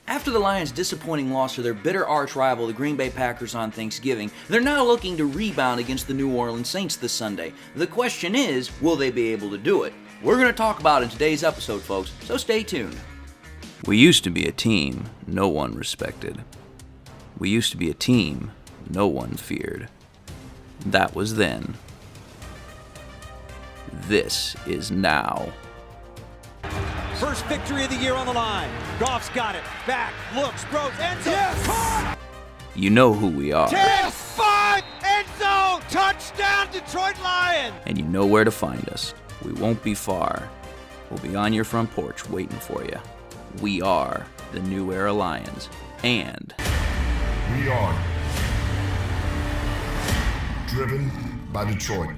After the Lions' disappointing loss to their bitter arch rival, the Green Bay Packers, on Thanksgiving, they're now looking to rebound against the New Orleans Saints this Sunday. The question is, will they be able to do it? We're going to talk about it in today's episode, folks, so stay tuned. We used to be a team no one respected. We used to be a team no one feared. That was then. This is now. First victory of the year on the line. Goff's got it. Back, looks, throws, end zone. Yes! Caught! You know who we are. 10-5, end zone, touchdown, Detroit Lions! And you know where to find us. We won't be far. We'll be on your front porch waiting for you. We are the New Era Lions. And we are driven by Detroit.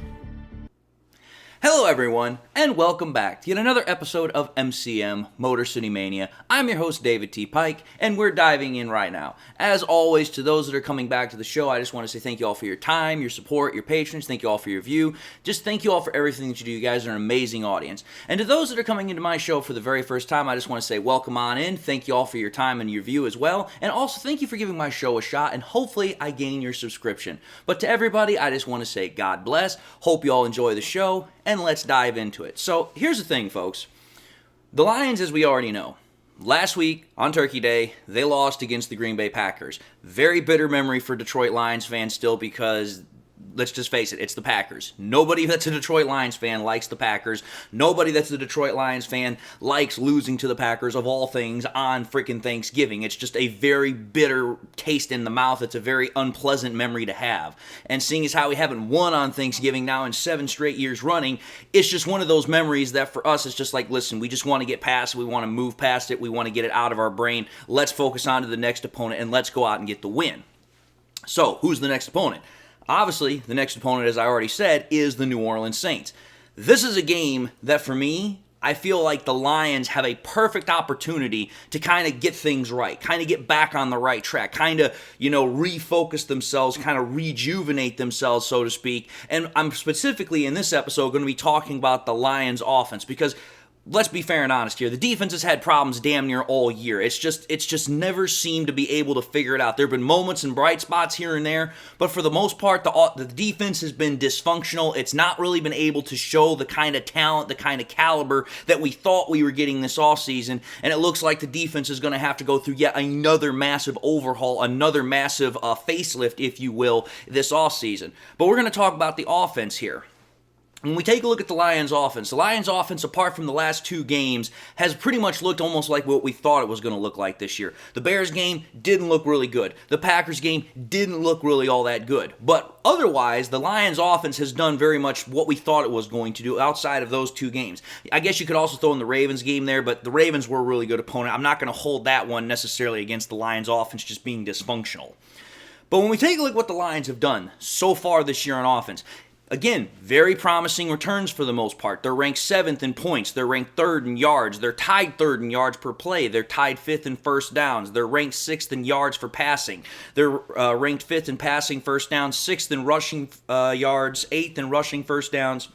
hello everyone, and welcome back to yet another episode of MCM Motor City Mania. I'm your host David T. Pike, and we're diving in right now. As always, to those that are coming back to the show, I just want to say thank you all for your time, your support, your patience. Thank you all for your view. Just thank you all for everything that you do. You guys are an amazing audience. And to those that are coming into my show for the very first time, I just want to say welcome on in. Thank you all for your time and your view as well. And also thank you for giving my show a shot, and hopefully I gain your subscription. But to everybody, I just want to say God bless. Hope you all enjoy the show, and let's dive into it. So here's the thing, folks. The Lions, as we already know, last week on Turkey Day, they lost against the Green Bay Packers. Very bitter memory for Detroit Lions fans still, because let's just face it, it's the Packers. Nobody that's a Detroit Lions fan likes the Packers. Nobody that's a Detroit Lions fan likes losing to the Packers, of all things, on freaking Thanksgiving. It's just a very bitter taste in the mouth. It's a very unpleasant memory to have. And seeing as how we haven't won on Thanksgiving now in 7 straight years running, it's just one of those memories that for us, it's just like, listen, we just want to get past it. We want to move past it. We want to get it out of our brain. Let's focus on to the next opponent, and let's go out and get the win. So, who's the next opponent? Obviously, the next opponent, as I already said, is the New Orleans Saints. This is a game that, for me, I feel like the Lions have a perfect opportunity to kind of get things right, kind of get back on the right track, kind of, refocus themselves, kind of rejuvenate themselves, so to speak. And I'm specifically, in this episode, going to be talking about the Lions offense, because let's be fair and honest here. The defense has had problems damn near all year. It's just never seemed to be able to figure it out. There have been moments and bright spots here and there, but for the most part, the defense has been dysfunctional. It's not really been able to show the kind of talent, the kind of caliber that we thought we were getting this offseason, and it looks like the defense is going to have to go through yet another massive overhaul, another massive facelift, if you will, this offseason. But we're going to talk about the offense here. When we take a look at the Lions offense, apart from the last 2 games, has pretty much looked almost like what we thought it was going to look like this year. The Bears game didn't look really good. The Packers game didn't look really all that good. But otherwise, the Lions offense has done very much what we thought it was going to do outside of those 2 games. I guess you could also throw in the Ravens game there, but the Ravens were a really good opponent. I'm not going to hold that one necessarily against the Lions offense just being dysfunctional. But when we take a look at what the Lions have done so far this year on offense, again, very promising returns for the most part. They're ranked 7th in points. They're ranked 3rd in yards. They're tied 3rd in yards per play. They're tied 5th in first downs. They're ranked 6th in yards for passing. They're ranked 5th in passing first downs, 6th in rushing yards, 8th in rushing first downs,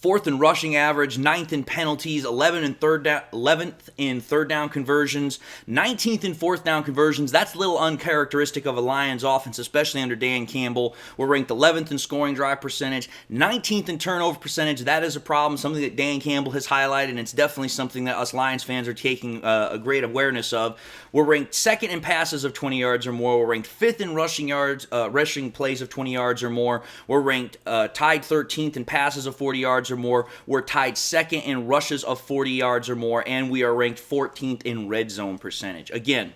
4th in rushing average, 9th in penalties, 11th in third down conversions, 19th in fourth down conversions. That's a little uncharacteristic of a Lions offense, especially under Dan Campbell. We're ranked 11th in scoring drive percentage, 19th in turnover percentage. That is a problem, something that Dan Campbell has highlighted, and it's definitely something that us Lions fans are taking a great awareness of. We're ranked 2nd in passes of 20 yards or more. We're ranked 5th in rushing plays of 20 yards or more. We're ranked tied 13th in passes of 40 yards or more. We're tied 2nd in rushes of 40 yards or more, and we are ranked 14th in red zone percentage. Again,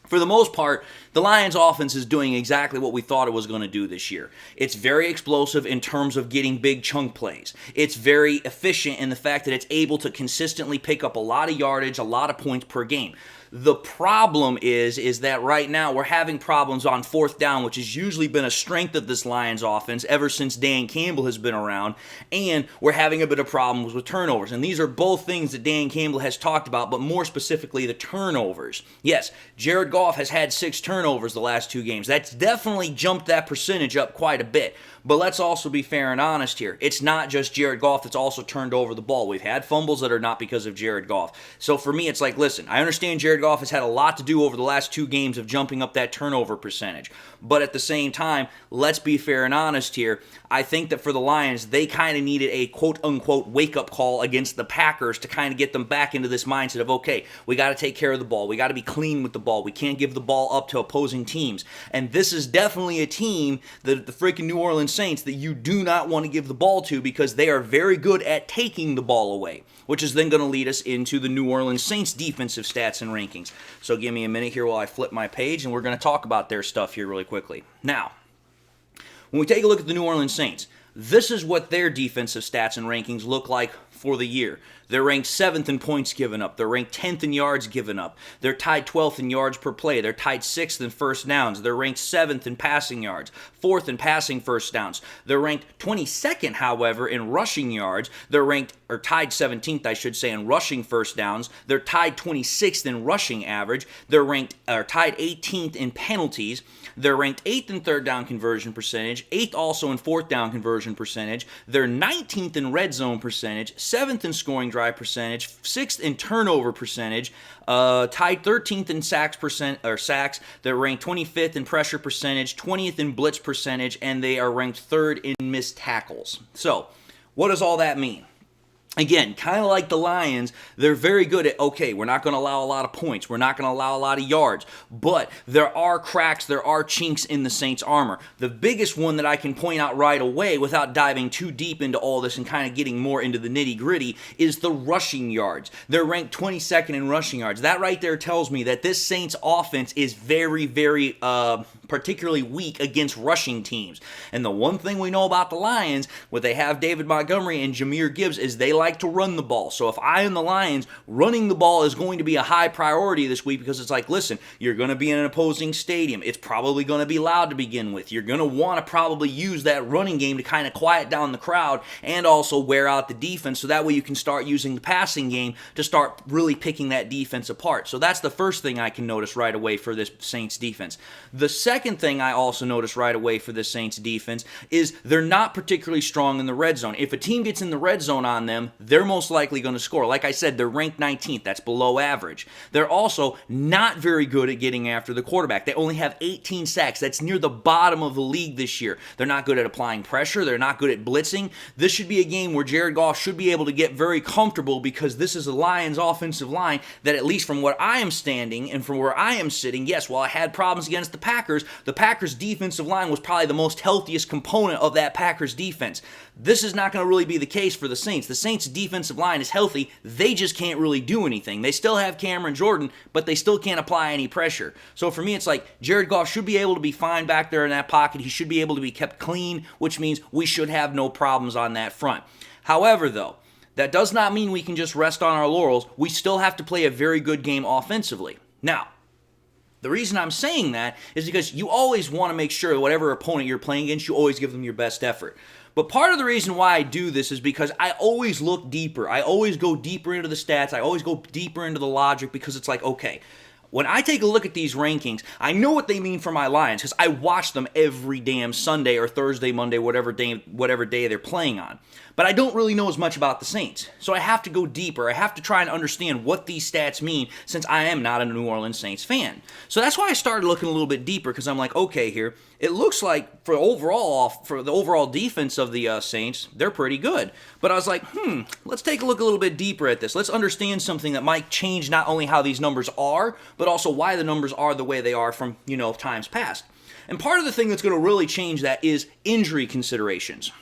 for the most part, the Lions offense is doing exactly what we thought it was going to do this year. It's very explosive in terms of getting big chunk plays. It's very efficient in the fact that it's able to consistently pick up a lot of yardage, a lot of points per game. The problem is that right now we're having problems on 4th down, which has usually been a strength of this Lions offense ever since Dan Campbell has been around, and we're having a bit of problems with turnovers. And these are both things that Dan Campbell has talked about, but more specifically the turnovers. Yes, Jared Goff has had 6 turnovers the last 2 games. That's definitely jumped that percentage up quite a bit. But let's also be fair and honest here. It's not just Jared Goff that's also turned over the ball. We've had fumbles that are not because of Jared Goff. So for me, it's like, listen, I understand Jared Goff has had a lot to do over the last 2 games of jumping up that turnover percentage. But at the same time, let's be fair and honest here. I think that for the Lions, they kind of needed a quote-unquote wake-up call against the Packers to kind of get them back into this mindset of, okay, we got to take care of the ball. We got to be clean with the ball. We can't give the ball up to opposing teams. And this is definitely a team, the freaking New Orleans Saints, that you do not want to give the ball to because they are very good at taking the ball away, which is then going to lead us into the New Orleans Saints defensive stats and rankings. So give me a minute here while I flip my page, and we're going to talk about their stuff here really quickly. Now, when we take a look at the New Orleans Saints, this is what their defensive stats and rankings look like for the year. They're ranked 7th in points given up. They're ranked 10th in yards given up. They're tied 12th in yards per play. They're tied 6th in first downs. They're ranked 7th in passing yards, 4th in passing first downs. They're ranked 22nd, however, in rushing yards. They're tied 17th, I should say, in rushing first downs. They're tied 26th in rushing average. They're tied 18th in penalties. They're ranked 8th in third down conversion percentage, 8th also in fourth down conversion percentage. They're 19th in red zone percentage, 7th in scoring drive percentage, 6th in turnover percentage, tied 13th in sacks. They're ranked 25th in pressure percentage, 20th in blitz percentage, and they are ranked 3rd in missed tackles. So, what does all that mean? Again, kind of like the Lions, they're very good at, okay, we're not going to allow a lot of points. We're not going to allow a lot of yards. But there are cracks, there are chinks in the Saints' armor. The biggest one that I can point out right away without diving too deep into all this and kind of getting more into the nitty-gritty is the rushing yards. They're ranked 22nd in rushing yards. That right there tells me that this Saints offense is very, very particularly weak against rushing teams. And the one thing we know about the Lions, what they have David Montgomery and Jahmyr Gibbs, is they like to run the ball. So if I am the Lions, running the ball is going to be a high priority this week because it's like, listen, you're going to be in an opposing stadium. It's probably going to be loud to begin with. You're going to want to probably use that running game to kind of quiet down the crowd and also wear out the defense so that way you can start using the passing game to start really picking that defense apart. So that's the first thing I can notice right away for this Saints defense. The second thing I also notice right away for this Saints defense is they're not particularly strong in the red zone. If a team gets in the red zone on them, they're most likely going to score. Like I said, they're ranked 19th. That's below average. They're also not very good at getting after the quarterback. They only have 18 sacks. That's near the bottom of the league this year. They're not good at applying pressure. They're not good at blitzing. This should be a game where Jared Goff should be able to get very comfortable because this is a Lions offensive line that, at least from where I am standing and from where I am sitting, yes, while I had problems against the Packers defensive line was probably the most healthiest component of that Packers defense. This is not going to really be the case for the Saints. The Saints defensive line is healthy. They just can't really do anything. They still have Cameron Jordan, but they still can't apply any pressure. So for me, it's like Jared Goff should be able to be fine back there in that pocket. He should be able to be kept clean, which means we should have no problems on that front. However, though, that does not mean we can just rest on our laurels. We still have to play a very good game offensively. Now, the reason I'm saying that is because you always want to make sure whatever opponent you're playing against, you always give them your best effort. But part of the reason why I do this is because I always look deeper. I always go deeper into the stats. I always go deeper into the logic because it's like, okay, when I take a look at these rankings, I know what they mean for my Lions because I watch them every damn Sunday or Thursday, Monday, whatever day they're playing on. But I don't really know as much about the Saints. So I have to go deeper. I have to try and understand what these stats mean since I am not a New Orleans Saints fan. So that's why I started looking a little bit deeper because I'm like, okay, here, it looks like for the overall defense of the Saints, they're pretty good. But I was like, let's take a look a little bit deeper at this. Let's understand something that might change not only how these numbers are, but also why the numbers are the way they are from, times past. And part of the thing that's going to really change that is injury considerations.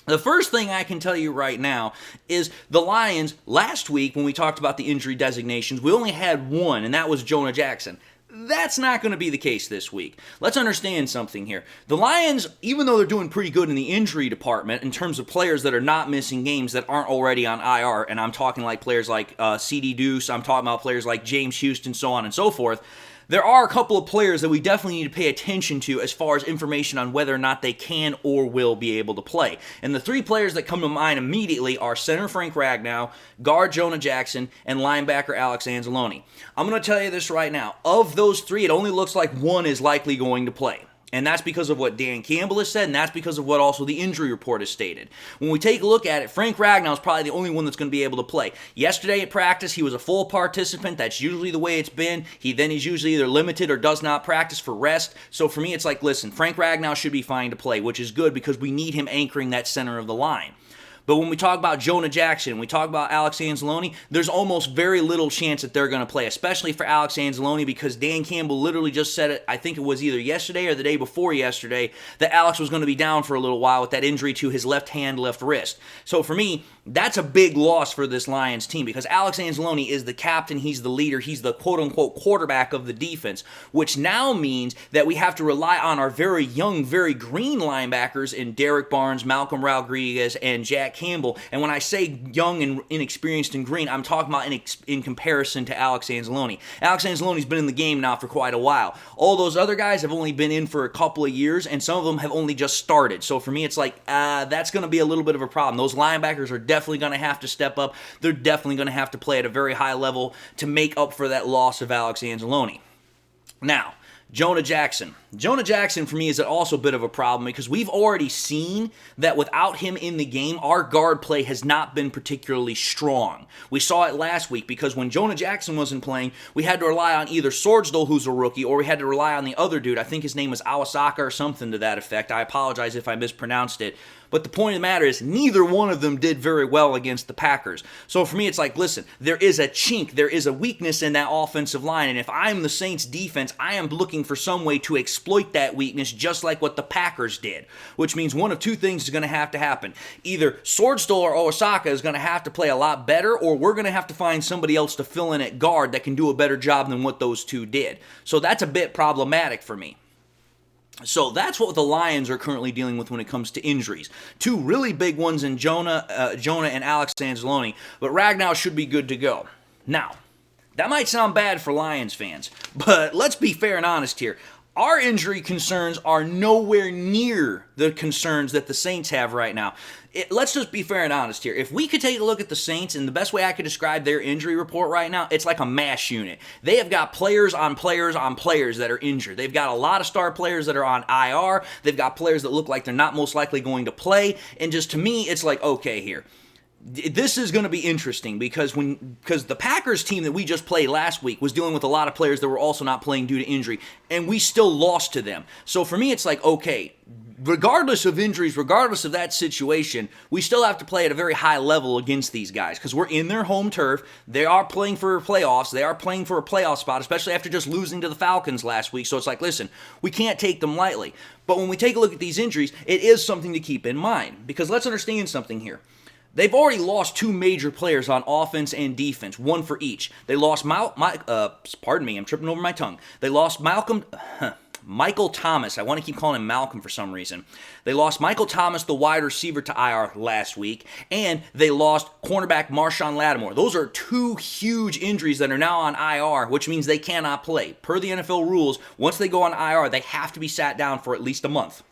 The first thing I can tell you right now is the Lions, last week when we talked about the injury designations, we only had one, and that was Jonah Jackson. That's not going to be the case this week. Let's understand something here. The Lions, even though they're doing pretty good in the injury department in terms of players that are not missing games that aren't already on IR, and I'm talking like players like C.D. Deuce, I'm talking about players like James Houston, so on and so forth, there are a couple of players that we definitely need to pay attention to as far as information on whether or not they can or will be able to play. And the three players that come to mind immediately are center Frank Ragnow, guard Jonah Jackson, and linebacker Alex Anzalone. I'm going to tell you this right now. Of those three, it only looks like one is likely going to play. And that's because of what Dan Campbell has said, and that's because of what also the injury report has stated. When we take a look at it, Frank Ragnow is probably the only one that's going to be able to play. Yesterday at practice, he was a full participant. That's usually the way it's been. He's usually either limited or does not practice for rest. So for me, it's like, listen, Frank Ragnow should be fine to play, which is good because we need him anchoring that center of the line. But when we talk about Jonah Jackson, we talk about Alex Anzalone, there's almost very little chance that they're going to play, especially for Alex Anzalone, because Dan Campbell literally just said it, I think it was either yesterday or the day before yesterday, that Alex was going to be down for a little while with that injury to his left hand, left wrist. So for me, that's a big loss for this Lions team because Alex Anzalone is the captain, he's the leader, he's the quote-unquote quarterback of the defense, which now means that we have to rely on our very young, very green linebackers in Derek Barnes, Malcolm Rodriguez, and Jack Campbell. And when I say young and inexperienced and green, I'm talking about in comparison to Alex Anzalone. Alex Anzalone's been in the game now for quite a while. All those other guys have only been in for a couple of years, and some of them have only just started. So for me, it's like, that's going to be a little bit of a problem. Those linebackers are definitely going to have to step up. They're definitely going to have to play at a very high level to make up for that loss of Alex Anzalone. Now, Jonah Jackson. Jonah Jackson, for me, is also a bit of a problem because we've already seen that without him in the game, our guard play has not been particularly strong. We saw it last week because when Jonah Jackson wasn't playing, we had to rely on either Swordsdale, who's a rookie, or we had to rely on the other dude. I think his name was Awasaka or something to that effect. I apologize if I mispronounced it. But the point of the matter is, neither one of them did very well against the Packers. So for me, it's like, listen, there is a chink, there is a weakness in that offensive line, and if I'm the Saints defense, I am looking for some way to exploit that weakness just like what the Packers did, which means one of two things is going to have to happen. Either Swordsdale or Awasaka is going to have to play a lot better, or we're going to have to find somebody else to fill in at guard that can do a better job than what those two did. So that's a bit problematic for me. So that's what the Lions are currently dealing with when it comes to injuries. Two really big ones in Jonah and Alex Anzalone, but Ragnow should be good to go. Now, that might sound bad for Lions fans, but let's be fair and honest here. Our injury concerns are nowhere near the concerns that the Saints have right now. Let's just be fair and honest here. If we could take a look at the Saints, and the best way I could describe their injury report right now, it's like a MASH unit. They have got players on players on players that are injured. They've got a lot of star players that are on IR. They've got players that look like they're not most likely going to play. And just to me, it's like, okay, here. This is going to be interesting because the Packers team that we just played last week was dealing with a lot of players that were also not playing due to injury, and we still lost to them. So for me, it's like, okay, regardless of injuries, regardless of that situation, we still have to play at a very high level against these guys because we're in their home turf. They are playing for playoffs. They are playing for a playoff spot, especially after just losing to the Falcons last week. So it's like, listen, we can't take them lightly. But when we take a look at these injuries, it is something to keep in mind because let's understand something here. They've already lost two major players on offense and defense, one for each. They lost pardon me, I'm tripping over my tongue. They lost Michael Thomas. I want to keep calling him Malcolm for some reason. They lost Michael Thomas, the wide receiver, to IR last week, and they lost cornerback Marshawn Lattimore. Those are two huge injuries that are now on IR, which means they cannot play. Per the NFL rules, once they go on IR, they have to be sat down for at least a month.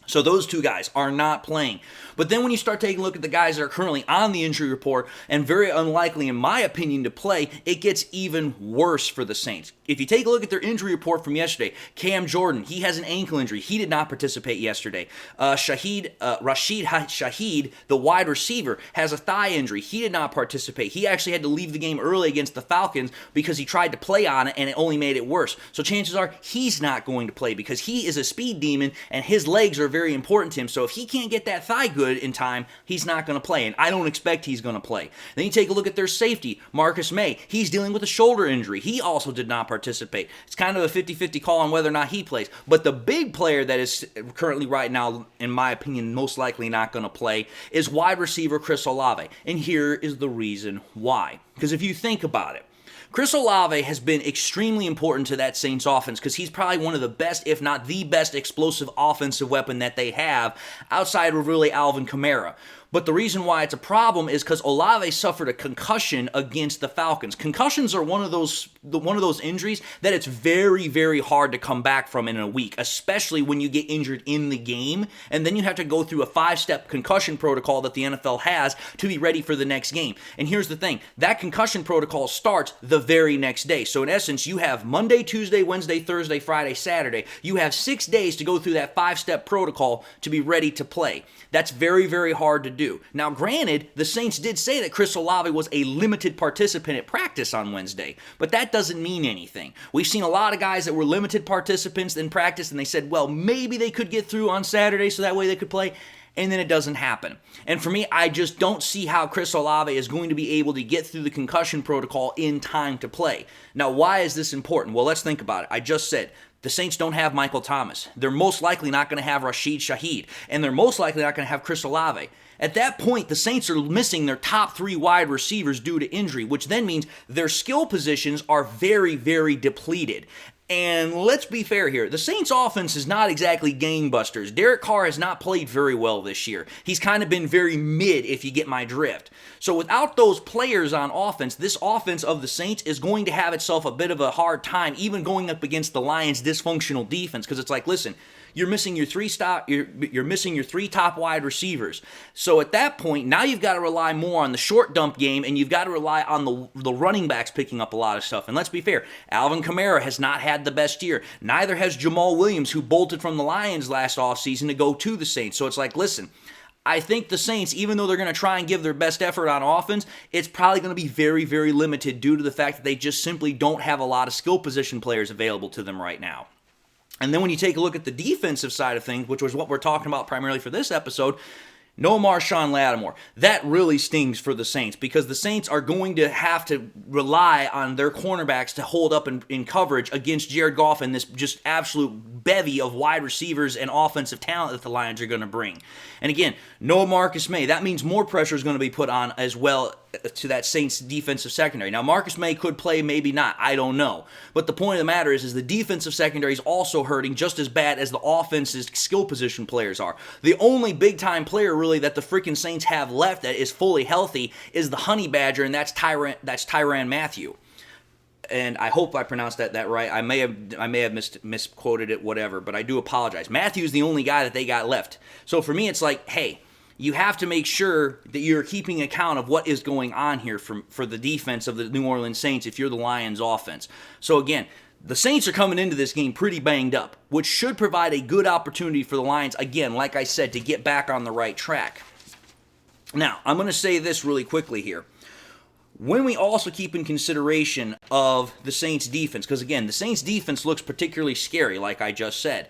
So those two guys are not playing. But then when you start taking a look at the guys that are currently on the injury report and very unlikely, in my opinion, to play, it gets even worse for the Saints. If you take a look at their injury report from yesterday, Cam Jordan, he has an ankle injury. He did not participate yesterday. Rashid Shaheed, the wide receiver, has a thigh injury. He did not participate. He actually had to leave the game early against the Falcons because he tried to play on it and it only made it worse. So chances are he's not going to play because he is a speed demon and his legs are very important to him. So if he can't get that thigh good in time, he's not going to play, and I don't expect he's going to play. Then you take a look at their safety, Marcus May. He's dealing with a shoulder injury. He also did not participate. It's kind of a 50-50 call on whether or not he plays. But the big player that is currently right now, in my opinion, most likely not going to play is wide receiver Chris Olave. And here is the reason why. Because if you think about it, Chris Olave has been extremely important to that Saints offense because he's probably one of the best, if not the best, explosive offensive weapon that they have outside of really Alvin Kamara. But the reason why it's a problem is because Olave suffered a concussion against the Falcons. Concussions are one of those injuries that it's very, very hard to come back from in a week, especially when you get injured in the game, and then you have to go through a 5-step concussion protocol that the NFL has to be ready for the next game. And here's the thing, that concussion protocol starts the very next day. So in essence, you have Monday, Tuesday, Wednesday, Thursday, Friday, Saturday. You have 6 days to go through that 5-step protocol to be ready to play. That's very, very hard to do. Now, granted, the Saints did say that Chris Olave was a limited participant at practice on Wednesday, but that doesn't mean anything. We've seen a lot of guys that were limited participants in practice, and they said, well, maybe they could get through on Saturday so that way they could play, and then it doesn't happen. And for me, I just don't see how Chris Olave is going to be able to get through the concussion protocol in time to play. Now, why is this important? Well, let's think about it. I just said, the Saints don't have Michael Thomas. They're most likely not going to have Rashid Shaheed. And they're most likely not going to have Chris Olave. At that point, the Saints are missing their top 3 wide receivers due to injury, which then means their skill positions are very, very depleted. And let's be fair here. The Saints offense is not exactly gangbusters. Derek Carr has not played very well this year. He's kind of been very mid, if you get my drift. So without those players on offense, this offense of the Saints is going to have itself a bit of a hard time even going up against the Lions' dysfunctional defense, because it's like, listen, you're missing your 3 top wide receivers. So at that point, now you've got to rely more on the short dump game, and you've got to rely on the running backs picking up a lot of stuff. And let's be fair, Alvin Kamara has not had the best year. Neither has Jamal Williams, who bolted from the Lions last offseason to go to the Saints. So it's like, listen, I think the Saints, even though they're going to try and give their best effort on offense, it's probably going to be very, very limited due to the fact that they just simply don't have a lot of skill position players available to them right now. And then when you take a look at the defensive side of things, which was what we're talking about primarily for this episode, no Marshawn Lattimore. That really stings for the Saints because the Saints are going to have to rely on their cornerbacks to hold up in coverage against Jared Goff and this just absolute bevy of wide receivers and offensive talent that the Lions are going to bring. And again, no Marcus May. That means more pressure is going to be put on as well to that Saints defensive secondary. Now, Marcus May could play, maybe not. I don't know. But the point of the matter is the defensive secondary is also hurting just as bad as the offense's skill position players are. The only big-time player, really, that the freaking Saints have left that is fully healthy is the Honey Badger, and that's Tyrann Mathieu. And I hope I pronounced that right. I may have misquoted it, whatever, but I do apologize. Matthew's the only guy that they got left. So for me, it's like, hey, you have to make sure that you're keeping account of what is going on here for the defense of the New Orleans Saints if you're the Lions offense. So again, the Saints are coming into this game pretty banged up, which should provide a good opportunity for the Lions, again, like I said, to get back on the right track. Now, I'm going to say this really quickly here. When we also keep in consideration of the Saints defense, because again, the Saints defense looks particularly scary, like I just said,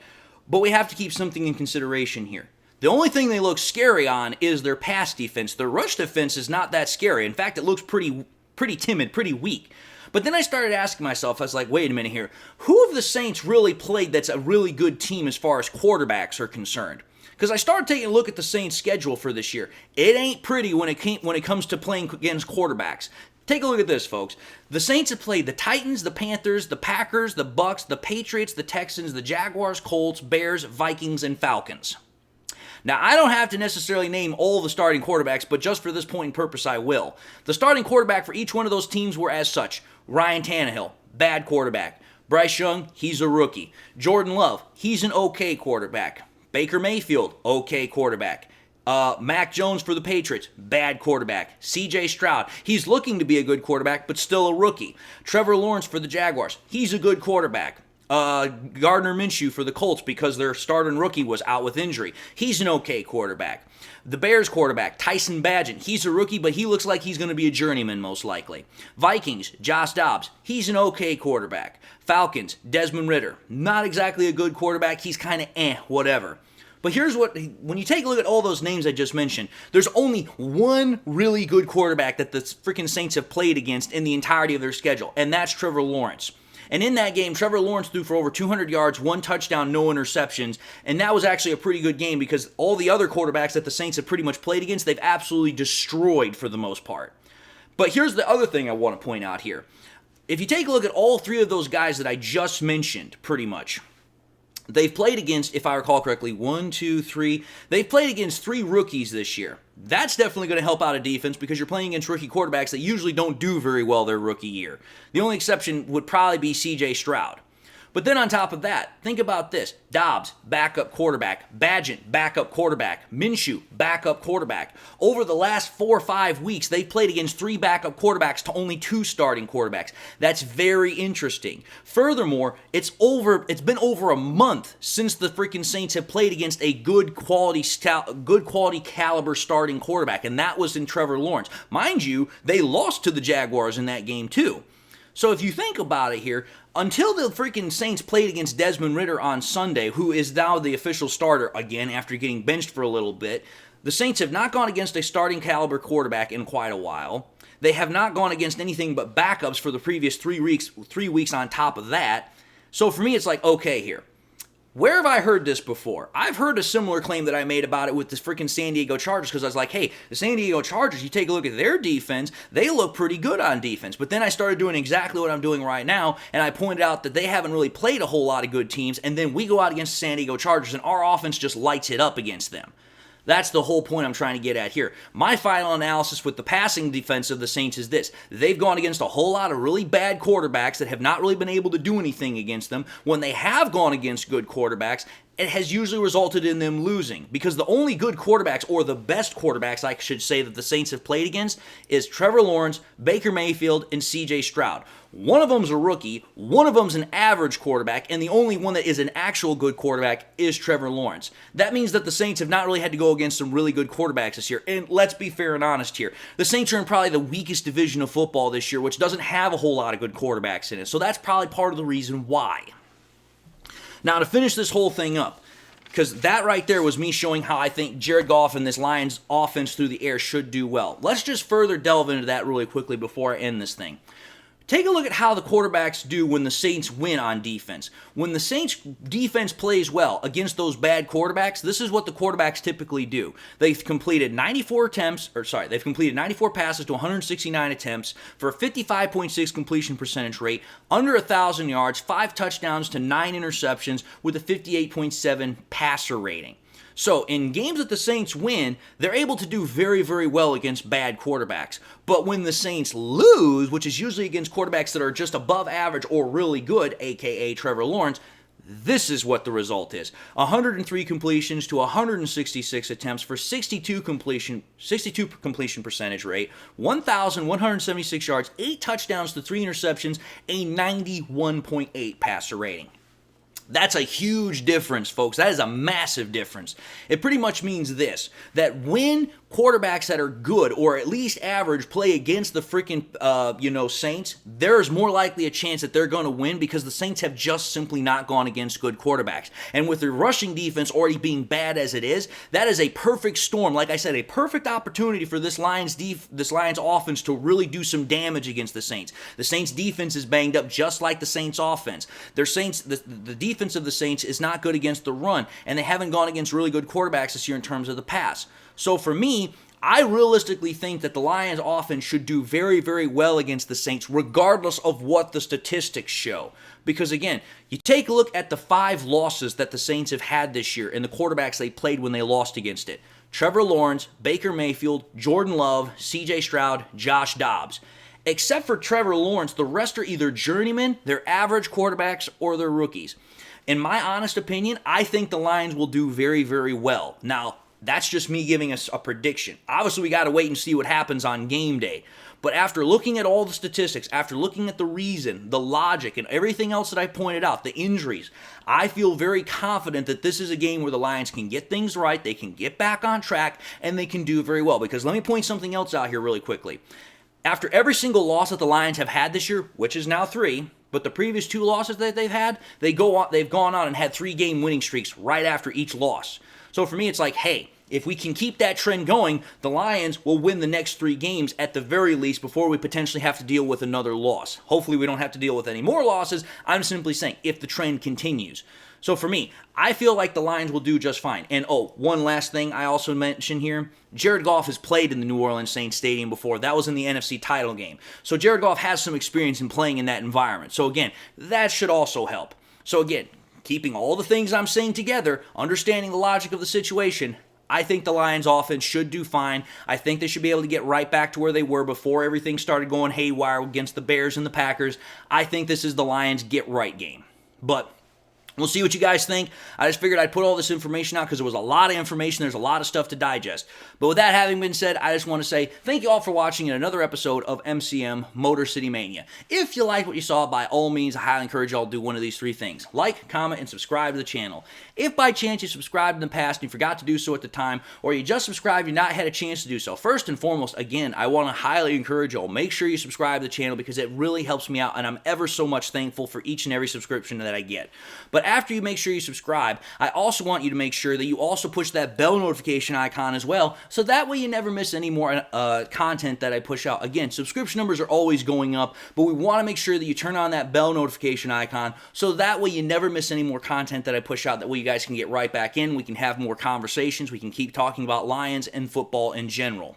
but we have to keep something in consideration here. The only thing they look scary on is their pass defense. Their rush defense is not that scary. In fact, it looks pretty timid, pretty weak. But then I started asking myself, I was like, wait a minute here, who of the Saints really played that's a really good team as far as quarterbacks are concerned? Because I started taking a look at the Saints' schedule for this year. It ain't pretty when it comes to playing against quarterbacks. Take a look at this, folks. The Saints have played the Titans, the Panthers, the Packers, the Bucks, the Patriots, the Texans, the Jaguars, Colts, Bears, Vikings, and Falcons. Now, I don't have to necessarily name all the starting quarterbacks, but just for this point and purpose, I will. The starting quarterback for each one of those teams were as such. Ryan Tannehill, bad quarterback. Bryce Young, he's a rookie. Jordan Love, he's an okay quarterback. Baker Mayfield, okay quarterback. Mac Jones for the Patriots, bad quarterback. C.J. Stroud, he's looking to be a good quarterback, but still a rookie. Trevor Lawrence for the Jaguars, he's a good quarterback. Gardner Minshew for the Colts because their starting rookie was out with injury. He's an okay quarterback. The Bears quarterback, Tyson Bagent, he's a rookie, but he looks like he's going to be a journeyman most likely. Vikings, Josh Dobbs, he's an okay quarterback. Falcons, Desmond Ridder, not exactly a good quarterback. He's kind of whatever. But here's when you take a look at all those names I just mentioned, there's only one really good quarterback that the freaking Saints have played against in the entirety of their schedule, and that's Trevor Lawrence. And in that game, Trevor Lawrence threw for over 200 yards, 1 touchdown, no interceptions. And that was actually a pretty good game because all the other quarterbacks that the Saints have pretty much played against, they've absolutely destroyed for the most part. But here's the other thing I want to point out here. If you take a look at all 3 of those guys that I just mentioned, pretty much, They've played against, if I recall correctly, they've played against 3 rookies this year. That's definitely going to help out a defense because you're playing against rookie quarterbacks that usually don't do very well their rookie year. The only exception would probably be C.J. Stroud. But then on top of that, think about this. Dobbs, backup quarterback. Bagent, backup quarterback. Minshew, backup quarterback. Over the last 4 or 5 weeks, they've played against 3 backup quarterbacks to only 2 starting quarterbacks. That's very interesting. Furthermore, it's been over a month since the freaking Saints have played against a good quality caliber starting quarterback, and that was in Trevor Lawrence. Mind you, they lost to the Jaguars in that game too. So if you think about it here, until the freaking Saints played against Desmond Ridder on Sunday, who is now the official starter again after getting benched for a little bit, the Saints have not gone against a starting caliber quarterback in quite a while. They have not gone against anything but backups for the previous 3 weeks on top of that. So for me, it's like, okay here. Where have I heard this before? I've heard a similar claim that I made about it with the freaking San Diego Chargers because I was like, hey, the San Diego Chargers, you take a look at their defense, they look pretty good on defense. But then I started doing exactly what I'm doing right now, and I pointed out that they haven't really played a whole lot of good teams, and then we go out against the San Diego Chargers, and our offense just lights it up against them. That's the whole point I'm trying to get at here. My final analysis with the passing defense of the Saints is this. They've gone against a whole lot of really bad quarterbacks that have not really been able to do anything against them. When they have gone against good quarterbacks, it has usually resulted in them losing because the only good quarterbacks, or the best quarterbacks, I should say, that the Saints have played against is Trevor Lawrence, Baker Mayfield, and C.J. Stroud. One of them's a rookie, one of them's an average quarterback, and the only one that is an actual good quarterback is Trevor Lawrence. That means that the Saints have not really had to go against some really good quarterbacks this year. And let's be fair and honest here. The Saints are in probably the weakest division of football this year, which doesn't have a whole lot of good quarterbacks in it. So that's probably part of the reason why. Now, to finish this whole thing up, because that right there was me showing how I think Jared Goff and this Lions offense through the air should do well. Let's just further delve into that really quickly before I end this thing. Take a look at how the quarterbacks do when the Saints win on defense. When the Saints defense plays well against those bad quarterbacks, this is what the quarterbacks typically do. They've completed 94 passes to 169 attempts for a 55.6 completion percentage rate, under 1,000 yards, 5 touchdowns to 9 interceptions with a 58.7 passer rating. So, in games that the Saints win, they're able to do very, very well against bad quarterbacks. But when the Saints lose, which is usually against quarterbacks that are just above average or really good, aka Trevor Lawrence, this is what the result is. 103 completions to 166 attempts for 62 completion percentage rate, 1,176 yards, 8 touchdowns to 3 interceptions, a 91.8 passer rating. That's a huge difference, folks. That is a massive difference. It pretty much means this, that when quarterbacks that are good or at least average play against the freaking, Saints, there's more likely a chance that they're going to win because the Saints have just simply not gone against good quarterbacks. And with their rushing defense already being bad as it is, that is a perfect storm. Like I said, a perfect opportunity for this Lions offense to really do some damage against the Saints. The Saints defense is banged up just like the Saints offense. The defense of the Saints is not good against the run, and they haven't gone against really good quarterbacks this year in terms of the pass. So for me, I realistically think that the Lions offense should do very, very well against the Saints, regardless of what the statistics show. Because again, you take a look at the 5 losses that the Saints have had this year and the quarterbacks they played when they lost against it. Trevor Lawrence, Baker Mayfield, Jordan Love, C.J. Stroud, Josh Dobbs. Except for Trevor Lawrence, the rest are either journeymen, they're average quarterbacks, or they're rookies. In my honest opinion, I think the Lions will do very, very well. Now, that's just me giving us a prediction. Obviously, we got to wait and see what happens on game day. But after looking at all the statistics, after looking at the reason, the logic, and everything else that I pointed out, the injuries, I feel very confident that this is a game where the Lions can get things right, they can get back on track, and they can do very well. Because let me point something else out here really quickly. After every single loss that the Lions have had this year, which is now 3, but the previous 2 losses that they've had, they've gone on and had 3-game winning streaks right after each loss. So for me, it's like, hey, if we can keep that trend going, the Lions will win the next 3 games at the very least before we potentially have to deal with another loss. Hopefully we don't have to deal with any more losses. I'm simply saying if the trend continues. So for me, I feel like the Lions will do just fine. And one last thing I also mentioned here. Jared Goff has played in the New Orleans Saints Stadium before. That was in the NFC title game. So Jared Goff has some experience in playing in that environment. So again, that should also help. So again, keeping all the things I'm saying together, understanding the logic of the situation, I think the Lions offense should do fine. I think they should be able to get right back to where they were before everything started going haywire against the Bears and the Packers. I think this is the Lions get right game. But we'll see what you guys think. I just figured I'd put all this information out because there was a lot of information. There's a lot of stuff to digest. But with that having been said, I just want to say thank you all for watching another episode of MCM Motor City Mania. If you liked what you saw, by all means, I highly encourage y'all to do one of these three things. Like, comment, and subscribe to the channel. If by chance you subscribed in the past and you forgot to do so at the time, or you just subscribed and not had a chance to do so, first and foremost, again, I want to highly encourage y'all, make sure you subscribe to the channel because it really helps me out, and I'm ever so much thankful for each and every subscription that I get. But after you make sure you subscribe, I also want you to make sure that you also push that bell notification icon as well, so that way you never miss any more content that I push out. Again, subscription numbers are always going up, but we want to make sure that you turn on that bell notification icon, so that way you never miss any more content that I push out. That way you guys can get right back in, we can have more conversations, we can keep talking about Lions and football in general.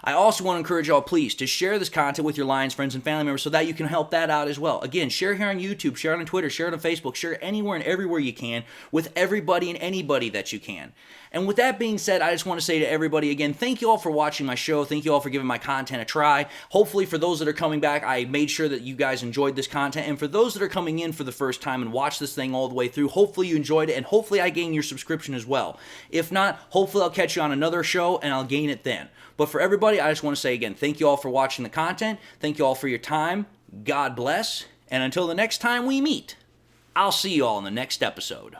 I also want to encourage y'all, please, to share this content with your Lions friends and family members so that you can help that out as well. Again, share here on YouTube, share it on Twitter, share it on Facebook, share it anywhere and everywhere you can with everybody and anybody that you can. And with that being said, I just want to say to everybody again, thank you all for watching my show. Thank you all for giving my content a try. Hopefully for those that are coming back, I made sure that you guys enjoyed this content. And for those that are coming in for the first time and watch this thing all the way through, hopefully you enjoyed it and hopefully I gain your subscription as well. If not, hopefully I'll catch you on another show and I'll gain it then. But for everybody, I just want to say again, thank you all for watching the content. Thank you all for your time. God bless. And until the next time we meet, I'll see you all in the next episode.